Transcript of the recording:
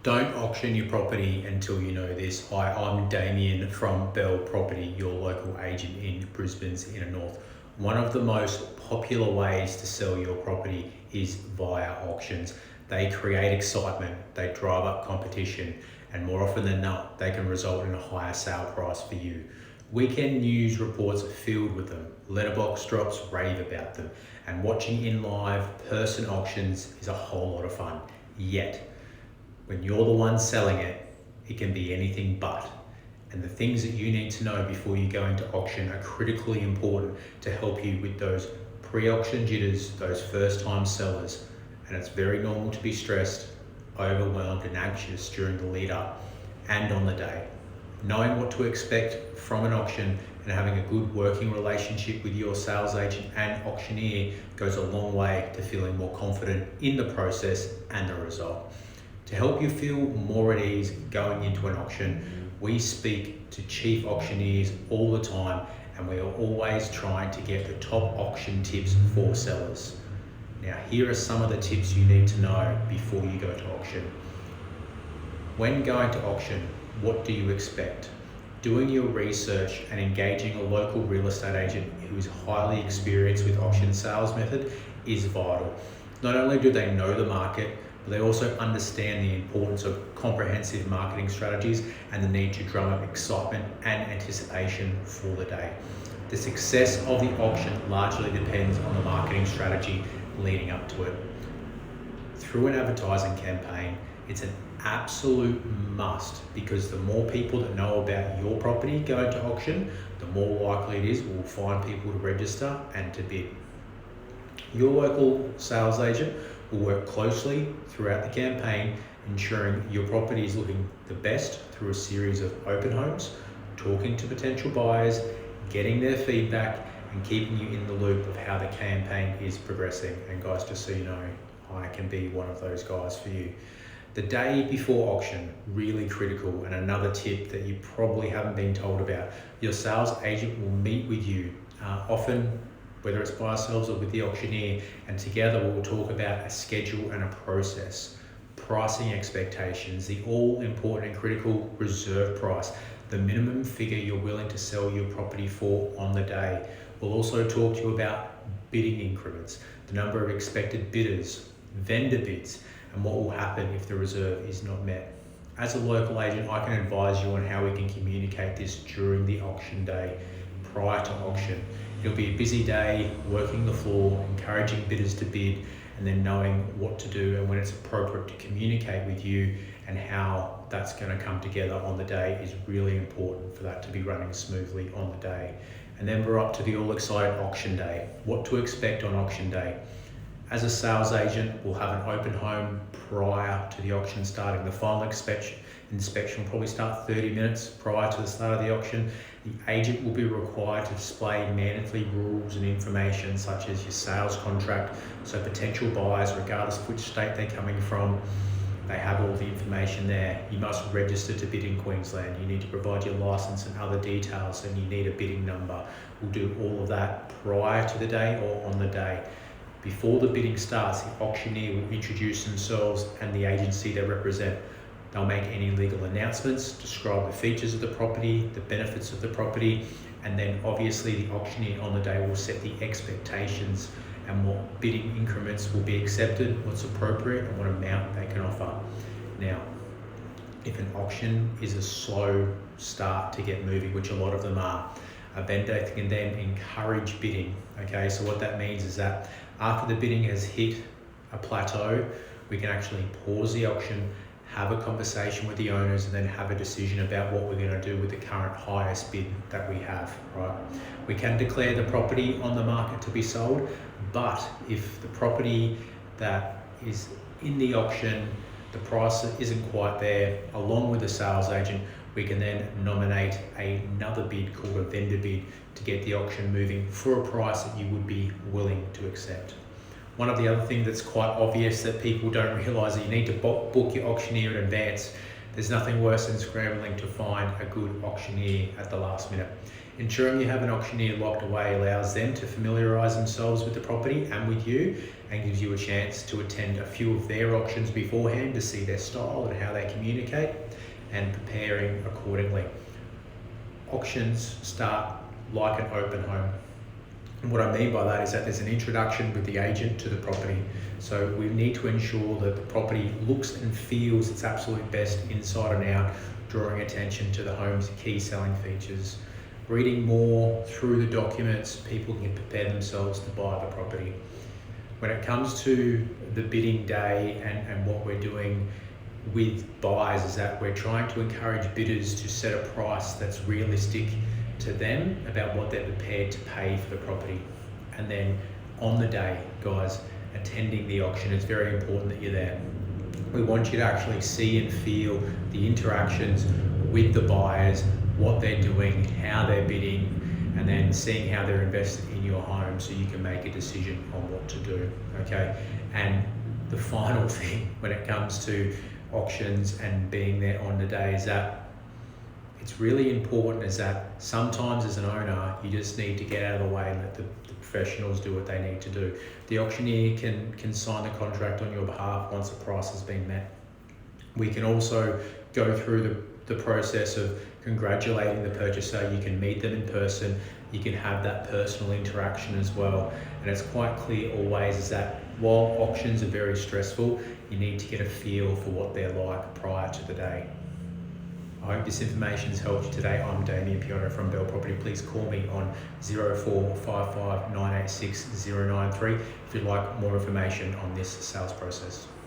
Don't auction your property until you know this. Hi, I'm Damian from Belle Property, your local agent in Brisbane's inner north. One of the most popular ways to sell your property is via auctions. They create excitement, they drive up competition, and more often than not, they can result in a higher sale price for you. Weekend news reports are filled with them, letterbox drops rave about them, and watching in live person auctions is a whole lot of fun. Yet, when you're the one selling it, it can be anything but. And the things that you need to know before you go into auction are critically important to help you with those pre-auction jitters, those first-time sellers. And it's very normal to be stressed, overwhelmed and anxious during the lead up and on the day. Knowing what to expect from an auction and having a good working relationship with your sales agent and auctioneer goes a long way to feeling more confident in the process and the result. To help you feel more at ease going into an auction, we speak to chief auctioneers all the time, and we are always trying to get the top auction tips for sellers. Now, here are some of the tips you need to know before you go to auction. When going to auction, what do you expect? Doing your research and engaging a local real estate agent who is highly experienced with auction sales method is vital. Not only do they know the market, but they also understand the importance of comprehensive marketing strategies and the need to drum up excitement and anticipation for the day. The success of the auction largely depends on the marketing strategy leading up to it. Through an advertising campaign, it's an absolute must, because the more people that know about your property going to auction, the more likely it is we'll find people to register and to bid. Your local sales agent will work closely throughout the campaign, ensuring your property is looking the best through a series of open homes, talking to potential buyers, getting their feedback, and keeping you in the loop of how the campaign is progressing. And guys, just so you know, I can be one of those guys for you. The day before auction, really critical, and another tip that you probably haven't been told about. Your sales agent will meet with you, often whether it's by ourselves or with the auctioneer, and together we'll talk about a schedule and a process, pricing expectations, the all-important and critical reserve price, the minimum figure you're willing to sell your property for on the day. We'll also talk to you about bidding increments, the number of expected bidders, vendor bids, and what will happen if the reserve is not met. As a local agent, I can advise you on how we can communicate this during the auction day, prior to auction. It'll be a busy day, working the floor, encouraging bidders to bid, and then knowing what to do and when it's appropriate to communicate with you, and how that's going to come together on the day is really important for that to be running smoothly on the day. And then we're up to the all excited auction day. What to expect on auction day. As a sales agent, we'll have an open home prior to the auction starting. The final inspection will probably start 30 minutes prior to the start of the auction. The agent will be required to display mandatory rules and information such as your sales contract, so potential buyers, regardless of which state they're coming from, they have all the information there. You must register to bid in Queensland. You need to provide your license and other details, and you need a bidding number. We'll do all of that prior to the day or on the day. Before the bidding starts, the auctioneer will introduce themselves and the agency they represent. They'll make any legal announcements, describe the features of the property, the benefits of the property, and then obviously the auctioneer on the day will set the expectations and what bidding increments will be accepted, what's appropriate, and what amount they can offer. Now, if an auction is a slow start to get moving, which a lot of them are, a vendor can then encourage bidding. Okay, so what that means is that after the bidding has hit a plateau, we can actually pause the auction, have a conversation with the owners, and then have a decision about what we're going to do with the current highest bid that we have, right? We can declare the property on the market to be sold, but if the property that is in the auction, the price isn't quite there, along with the sales agent, we can then nominate another bid called a vendor bid to get the auction moving for a price that you would be willing to accept. One of the other things that's quite obvious that people don't realise is you need to book your auctioneer in advance. There's nothing worse than scrambling to find a good auctioneer at the last minute. Ensuring you have an auctioneer locked away allows them to familiarise themselves with the property and with you, and gives you a chance to attend a few of their auctions beforehand to see their style and how they communicate, and preparing accordingly. Auctions start like an open home. And what I mean by that is that there's an introduction with the agent to the property. So we need to ensure that the property looks and feels its absolute best inside and out, drawing attention to the home's key selling features. Reading more through the documents, people can prepare themselves to buy the property. When it comes to the bidding day and what we're doing with buyers is that we're trying to encourage bidders to set a price that's realistic to them about what they're prepared to pay for the property. And then on the day, guys, attending the auction, it's very important that you're there. We want you to actually see and feel the interactions with the buyers, what they're doing, how they're bidding, and then seeing how they're invested in your home so you can make a decision on what to do, okay? And the final thing when it comes to auctions and being there on the day is that it's really important is that sometimes as an owner, you just need to get out of the way and let the professionals do what they need to do. The auctioneer can sign the contract on your behalf once the price has been met. We can also go through the process of congratulating the purchaser. You can meet them in person. You can have that personal interaction as well. And it's quite clear always is that while auctions are very stressful, you need to get a feel for what they're like prior to the day. I hope this information has helped you today. I'm Damian Piotto from Belle Property. Please call me on 0455 986 093 if you'd like more information on this sales process.